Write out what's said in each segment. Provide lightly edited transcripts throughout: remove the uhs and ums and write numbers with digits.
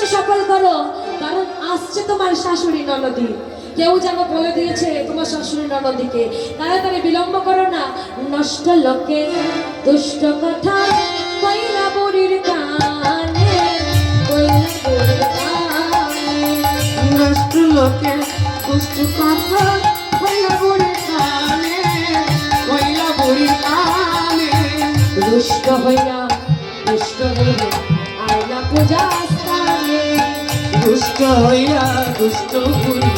উদ্দেশ্য সফল করো, কারণ আসছে তোমার শাশুড়ি ননদি। কেউ যেন বলে দিয়েছে তোমার শাশুড়ি ননদিকে, তাড়াতাড়ি বিলম্ব করো না। নষ্ট লোকে দুষ্ট কথা কইরা বুড়ির কানে, কইরা বুড়ির কানে। নষ্ট লোকে দুষ্ট কথা কইরা বুড়ির কানে, কইরা বুড়ির কানে। দুষ্ট হইয়া আইলা পূজা স্থানে, দুষ্ট হইয়া দুষ্ট বুড়ি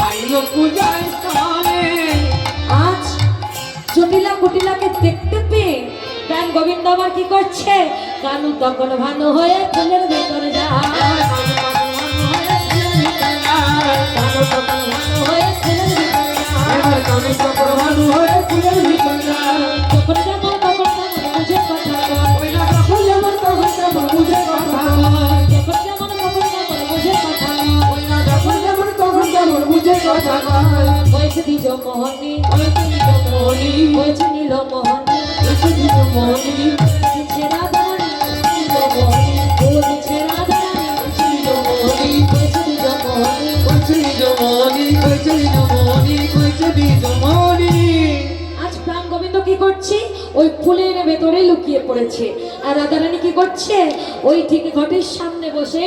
আইলো পূজা স্থানে। আজ জটিলা কুটিলাকে দেখতে পেয়ে প্রাণ গোবিন্দ আবার কি করছে? কানু তখন ভানু হয়ে ফুলের ভেতরে যায়, কানু তখন ভানু হয়ে ফুলের ভেতরে যায়। কানু তখন ভানু হয়ে ফুলের ভিতরে যায়। যখন যেমন তখন তেমন বুঝে কথা কয়, ওই না তখন যেমন তখন তেমন বুঝে কথা কয়। যখন যেমন তখন তেমন বুঝে কথা কয়। ওই না তখন যেমন তখন তেমন বুঝে কথা কয়। হয়েছে দ্বিজ মোহনী, হয়েছে নিজ মোহনী, হয়েছে নীল মোহনী, হয়েছে নিজ মোহনী, দিচ্ছে রাধারানী নীল মোহনী, ও দিচ্ছে রাধারানী নিজ মোহনী, হয়েছে দ্বিজ মোহনী। হয়েছে নিজ মোহনী, হয়েছে নিজ মোহনী, হয়েছে নিজ মোহনী। আজ প্রাণ গোবিন্দ কি করছে? ওই ফুলের ভেতরে লুকিয়ে পড়েছে। আর রাধারানী কি করছে? ওই ঠিক ঘটের সামনে বসে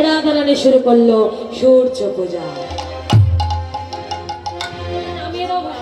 রাধারানী শুরু করলো সূর্য পূজা। নামিয়ে দাও ভাই।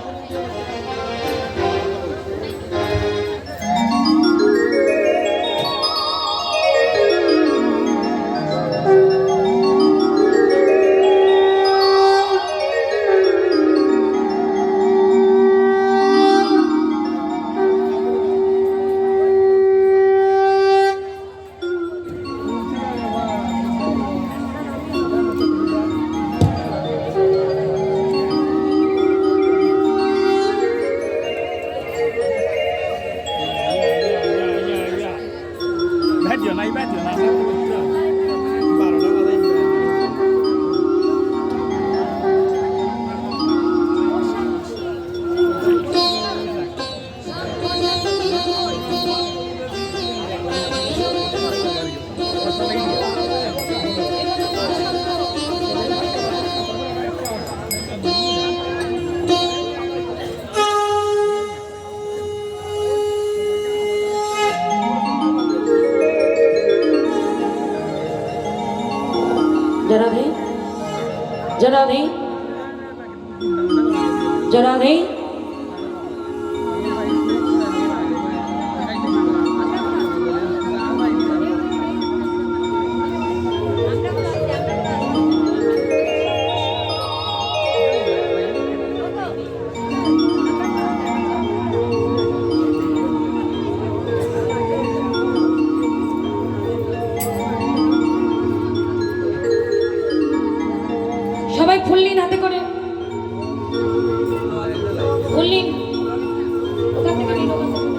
जराधे जराधे जराधे সবাই ফুল নিন হাতে করে, ফুল নিন। ওখান থেকে নিন, ওখান থেকে।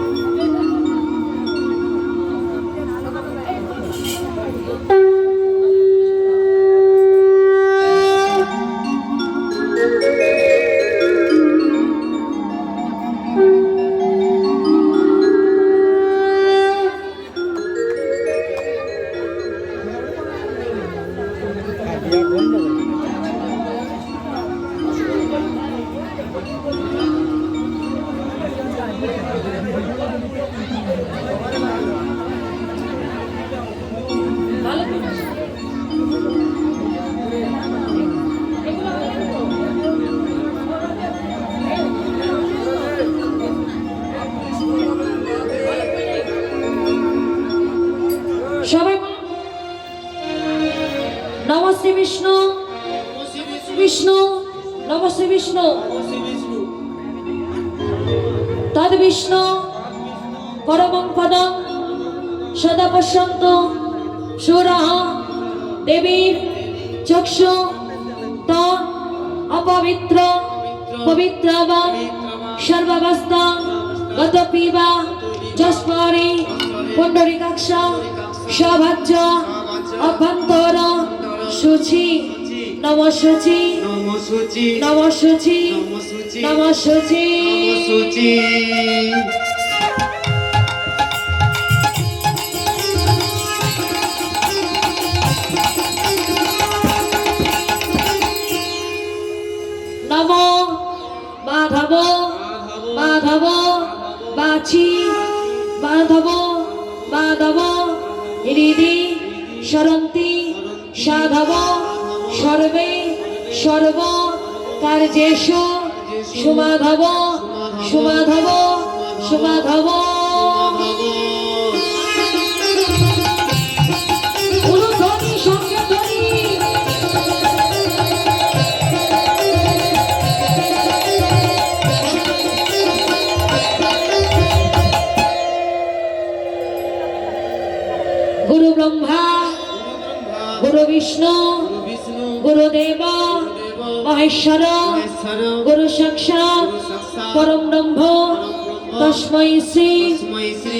ভালো করে। এগুলো সবাই নমঃ শ্রী বিষ্ণু বিষ্ণু, নমঃ শ্রী বিষ্ণু। তদ বিষ্ণু পরমং পদং সদা পশ্যন্ত সুরঃ দেবীর চক্ষু তৎ অপবিত্র পবিত্র বা সর্বাবস্থা গতপি বা যস্পরি পুণ্ডরিকাক্ষ সভাজ্য অভ্যন্তর শুচি নমঃশুচি নমঃশুচি, নমঃশুচি নমঃশুচি, নমঃশুচি। নমঃশুচি। রাম মাধব মাধব বাছি মাধব মাধব হৃদি সরন্তি সাধব সর্বে সর্ব কার্যেষু সুমাধব সুমাধব সুমাধব। উলুধ্বনি সঙ্গে ধ্বনি গুরু ব্রহ্মা গুরু বিষ্ণু গুরুদেব মহেশ্বর গুরু সাক্ষাৎ পরম ব্রহ্ম তস্मै শ্রী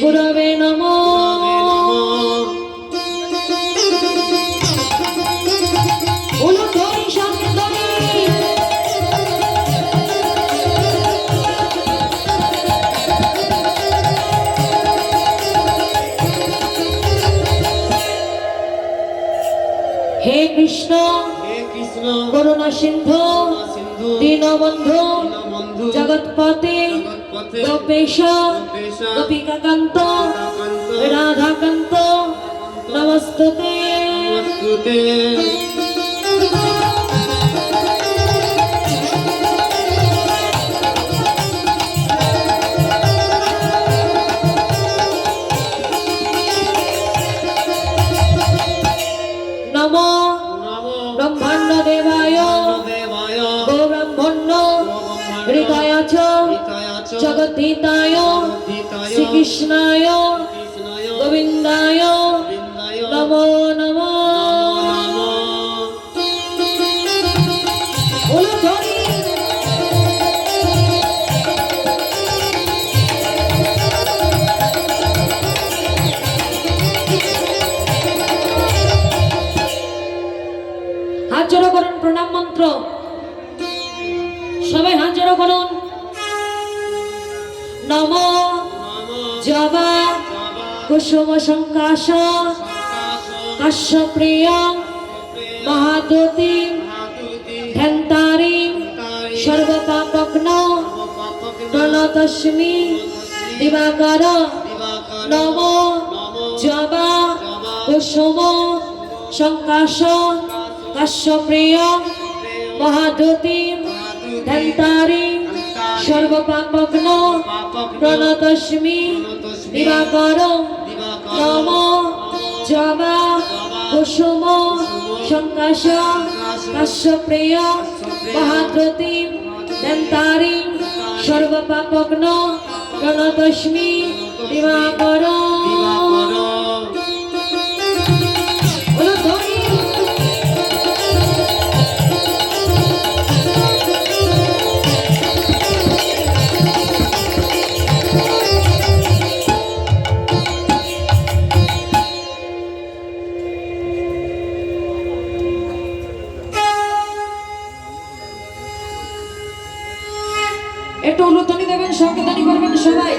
গুরবে নমঃ। উলুধ্বনি সঙ্গে ধ্বনি হে কৃষ্ণ করুণা সিন্ধু দীনবন্ধু জগৎপতে গোপেশ গোপিকাকান্ত রাধাকান্ত নমস্তুতে। নমো ব্রহ্মাণ্ড দেবায় গো ব্রহ্মণ্য হৃদয় চ জগদ্ধিতায় শ্রীকৃষ্ণায় গোবিন্দায় নমো নমো। উলুধ্বনি হাত জড়ো করুন, প্রণাম মন্ত্র সবাই হাত জড়ো করুন। নম জবা কুসুম সংকাশ কাশ্যপ্রিয় মহাদুতি ধ্যান্তারি সর্বপাপগ্ন প্রণতস্মি দিবাকর। নম জবা কুসুম সংকাশ কাশ্যপ্রিয় মহাদুতি ধ্যান্তারি সর্বপাপগ্ন প্রণতস্মি দিবাকর। নম জবা কুসুম সংকাশ কাশ্যপ্রিয় মহাদুতি ধ্যান্তারি সর্বপাপগ্ন প্রণতস্মি দিবাকর। একটু উলুধ্বনি দেবেন, সংকেতনী করবেন সবাই।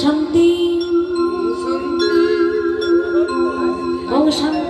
শান্তি ওম শান্তি।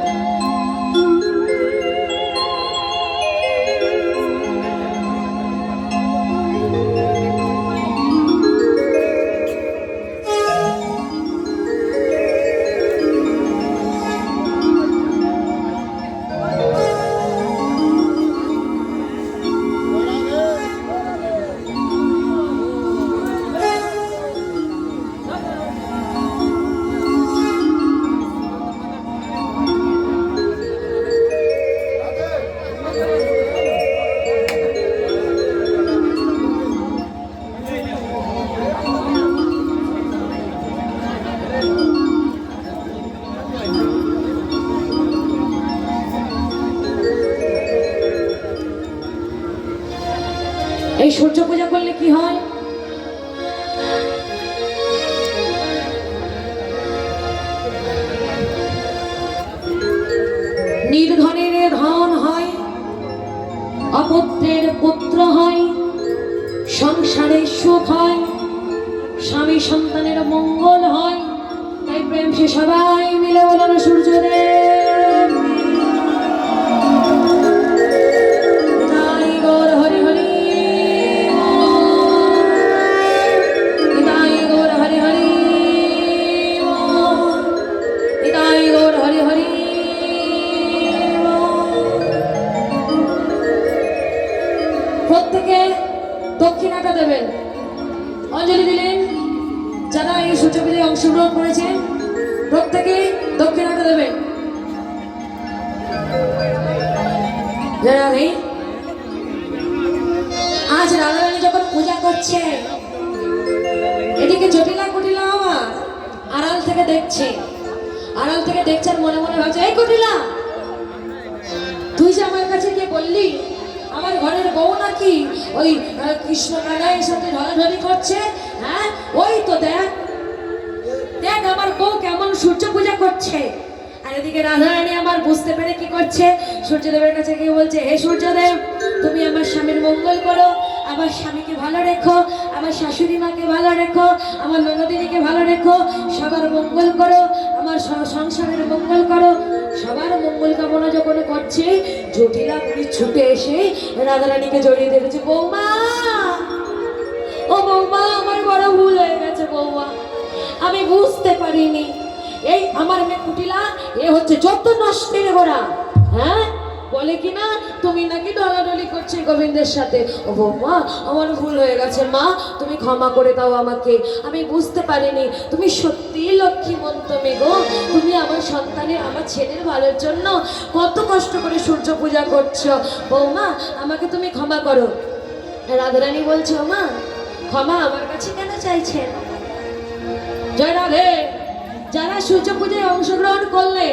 এই সূর্য পূজা করলে কি হয়? নির্ধনের ধন হয়, অপুত্রের পুত্র হয়, সংসারে সুখ হয়, স্বামী সন্তানের মঙ্গল হয়। তাই প্রেম সে সবাই মিলে বলল সূর্যদেব জয় গৌর হরি হরি জয় গৌর হরি হরি জয় গৌর হরি হরি। প্রত্যেকে দক্ষিণাটা দেবেন, অঞ্জলি দিলেন। যারা এই সূর্য পূজায় অংশগ্রহণ করেছেন প্রত্যেকে দক্ষিণাটা দেবেন। আজ রাধারানী যখন পূজা করছে, এদিকে জটিলা কুটিলা আমার আড়াল থেকে দেখছে, আড়াল থেকে দেখছেন, মনে মনে ভাবছে, এই কুটিলা, তুই যে আমার কাছে গিয়ে বললি আমার ঘরের বউ নাকি ওই কৃষ্ণ কানাইয়ের সাথে ঢলাঢলি করছে, হ্যাঁ ওই তো দেখ দেখ আমার বউ কেমন সূর্য পূজা করছে। আর এদিকে রাধারানী আমার বুঝতে পেরে কি করছে, সূর্যদেবের কাছে গিয়ে বলছে, হে সূর্যদেব, তুমি আমার স্বামীর মঙ্গল করো, আমার স্বামীকে ভালো রেখো, আমার শাশুড়ি মাকে ভালো রেখো, আমার ননদিনীকে ভালো রেখো, সবার মঙ্গল করো, আমার সংসারের মঙ্গল করো। সবার মঙ্গল কামনা যখন করছে, জটিলা বুড়ি ছুটে এসে রাধারানীকে জড়িয়ে ধরেছে। বৌমা, ও বৌমা, আমার বড় ভুল হয়ে গেছে বৌমা, আমি বুঝতে পারিনি। এই আমার মেয়ে কুটিলা, এ হচ্ছে যত নষ্টের গোড়া। হ্যাঁ, বলে কি না তুমি নাকি ডলাডলি করছে গোবিন্দের সাথে। ও বৌমা, আমার ভুল হয়ে গেছে মা, তুমি ক্ষমা করে দাও আমাকে, আমি বুঝতে পারিনি। তুমি সত্যি লক্ষ্মীমন্ত মেয়ে গো, তুমি আমার সন্তানের, আমার ছেলের ভালোর জন্য কত কষ্ট করে সূর্য পূজা করছো। বৌমা, আমাকে তুমি ক্ষমা করো। রাধারানী বলছে, ও মা, ক্ষমা আমার কাছে কেন চাইছেন? জয় রাধে। যারা সূর্য পূজায় অংশগ্রহণ করলে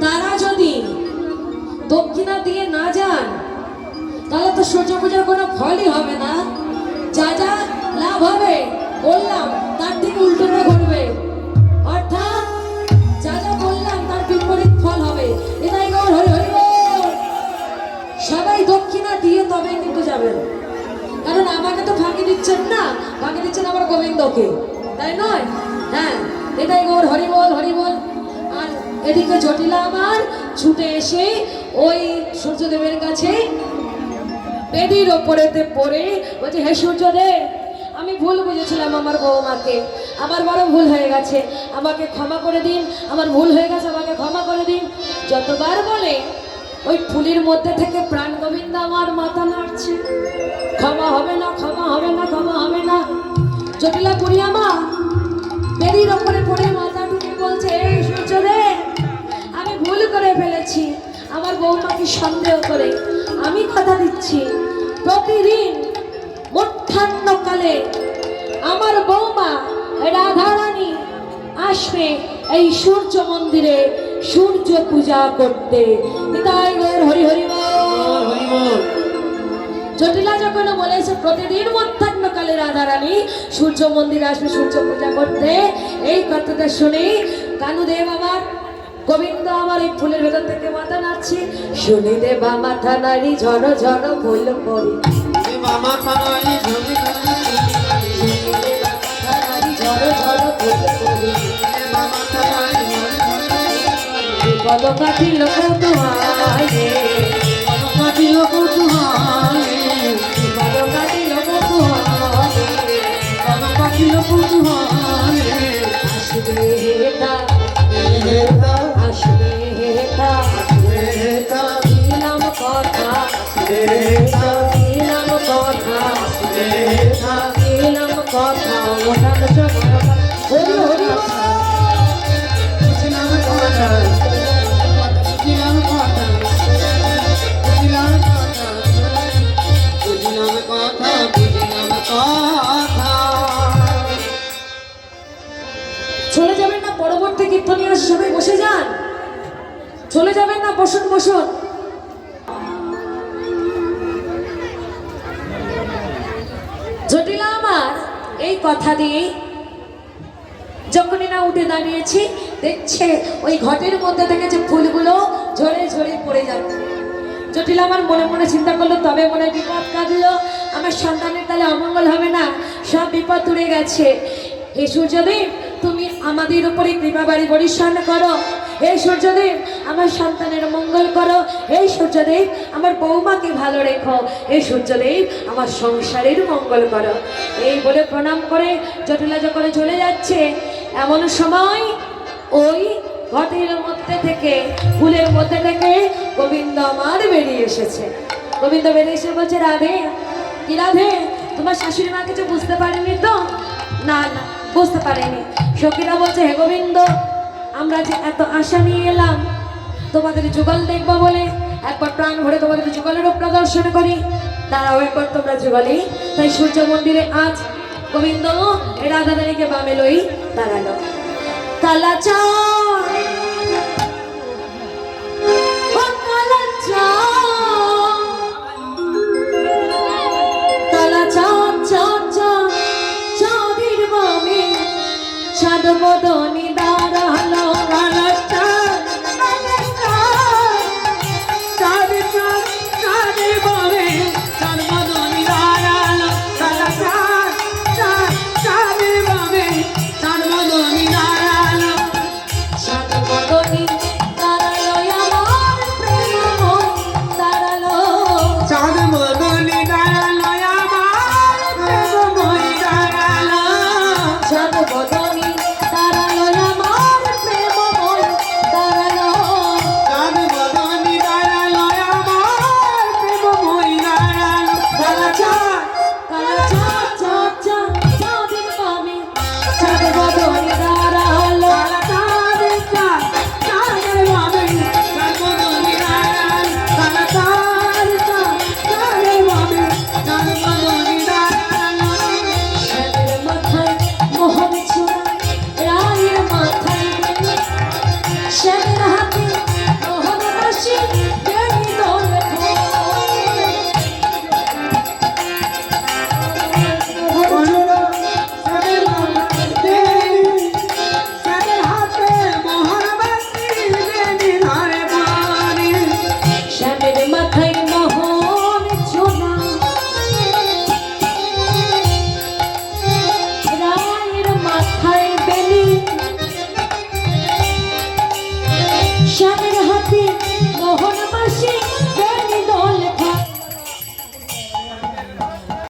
তারা যদি দক্ষিণা দিয়ে না যান, তাহলে তো সূর্য পূজার কোনো ফলই হবে না। যা যা লাভ হবে বললাম তার থেকে উল্টোটা ঘটবে, অর্থাৎ যা যা বললাম তার বিপরীত ফল হবে। এটাই গৌর হরি হরি বল। সবাই দক্ষিণা দিয়ে তবে কিন্তু যাবেন, কারণ আমাকে তো ফাঁকি দিচ্ছেন না, ফাঁকি দিচ্ছেন আমার গোবিন্দকে, তাই নয়? হ্যাঁ, এটাই গৌর হরি বল হরি বল। আর এদিকে জটিলা আমার ছুটে এসে ওই সূর্যদেবের কাছে বেদির ওপরেতে পড়ে বলছে, হে সূর্যদেব, আমি ভুল বুঝেছিলাম আমার বৌমাকে, আমার বড় ভুল হয়ে গেছে, আমাকে ক্ষমা করে দিন, আমার ভুল হয়ে গেছে, আমাকে ক্ষমা করে দিন। যতবার বলে ওই ফুলির মধ্যে থেকে প্রাণ গোবিন্দ আমার মাথা নাড়ছে, ক্ষমা হবে না, ক্ষমা হবে না, ক্ষমা হবে না। জটিলা বুড়ি আমার বেদির ওপরে পড়ে মাথা ঢুকে বলছে, এই সূর্যদেব, আমি ভুল করে ফেলেছি, আমার বৌমাকে সন্দেহ করে। আমি কথা দিচ্ছি প্রতিদিন মধ্যাহ্নকালে আমার বৌমা রাধারানী আসবে এই সূর্য মন্দিরে সূর্য পূজা করতে। তাই হরি হরি বল। জটিলা যখন বলেছে প্রতিদিন মধ্যাহ্নকালে রাধারানী সূর্য মন্দিরে আসবে সূর্য পূজা করতে, এই কথাটা শুনে কানুদেব আমার, গোবিন্দ আমার এই ফুলের ভেতর থেকে মাথা নাড়ছে। শুনি দেবা মাথা নাড়ি ঝড় ঝড় ফুল পড়ে, মাথা নাড়ি পদ কাটিল কৌতূহলে কাটিল কৌতূহলে পদ কাটিল কৌতূহলে কাটিল কৌতূহলে আসবে হেতা হেতা আসবে হেতা হেতা দিলাম কথা হেতা দিলাম কথা হেতা দিলাম কথা ওঠার সময় হরি হরি বুঝলাম কথা বুঝলাম কথা বুঝলাম কথা বুঝলাম কথা বুঝলাম কথা চলে যাবেন না? পরবর্তী কীর্তনীয় সবাই বসে যান। চলে যাবেন না? বসুন বসুন। জটিলা আমার এই কথা দিয়ে যখনই না উঠে দাঁড়িয়েছি, দেখছে ওই ঘটের মধ্যে থেকে যে ফুলগুলো ঝরে ঝরে পড়ে যাচ্ছে। জটিলা আমার মনে মনে চিন্তা করলো, তবে মনে হয় বিপদ কাটলো, আমার সন্তানের তাহলে অমঙ্গল হবে না, সব বিপদ উড়ে গেছে। হে সূর্যদেব, তুমি আমাদের উপরে কৃপা বাড়ি বরিশান করো। হে সূর্যদেব, আমার সন্তানের মঙ্গল করো। হে সূর্যদেব, আমার বৌমাকে ভালো রেখো। হে সূর্যদেব, আমার সংসারের মঙ্গল করো। এই বলে প্রণাম করে জটিলা যখন চলে যাচ্ছে, এমন সময় ওই ঘটের মধ্যে থেকে, ফুলের মধ্যে থেকে গোবিন্দ আমার বেরিয়ে এসেছে। গোবিন্দ বেরিয়ে এসে বলছে, রাধে, কি রাধে, তোমার শাশুড়ি মা কিছু বুঝতে পারেনি তো? না না, বুঝতে পারেনি। সখীরা বলছে, হে গোবিন্দ, আমরা যে এত আশা নিয়ে এলাম তোমাদের যুগল দেখবো বলে, একবার প্রাণ ভরে তোমাদের যুগলেরও প্রদর্শন করি, দাঁড়াও একবার তোমরা যুগলে। তাই সূর্য মন্দিরে আজ গোবিন্দ রাধারানীকে বামে লই দাঁড়ালো। কালা চা চাঁদের বামে চাঁদ বদন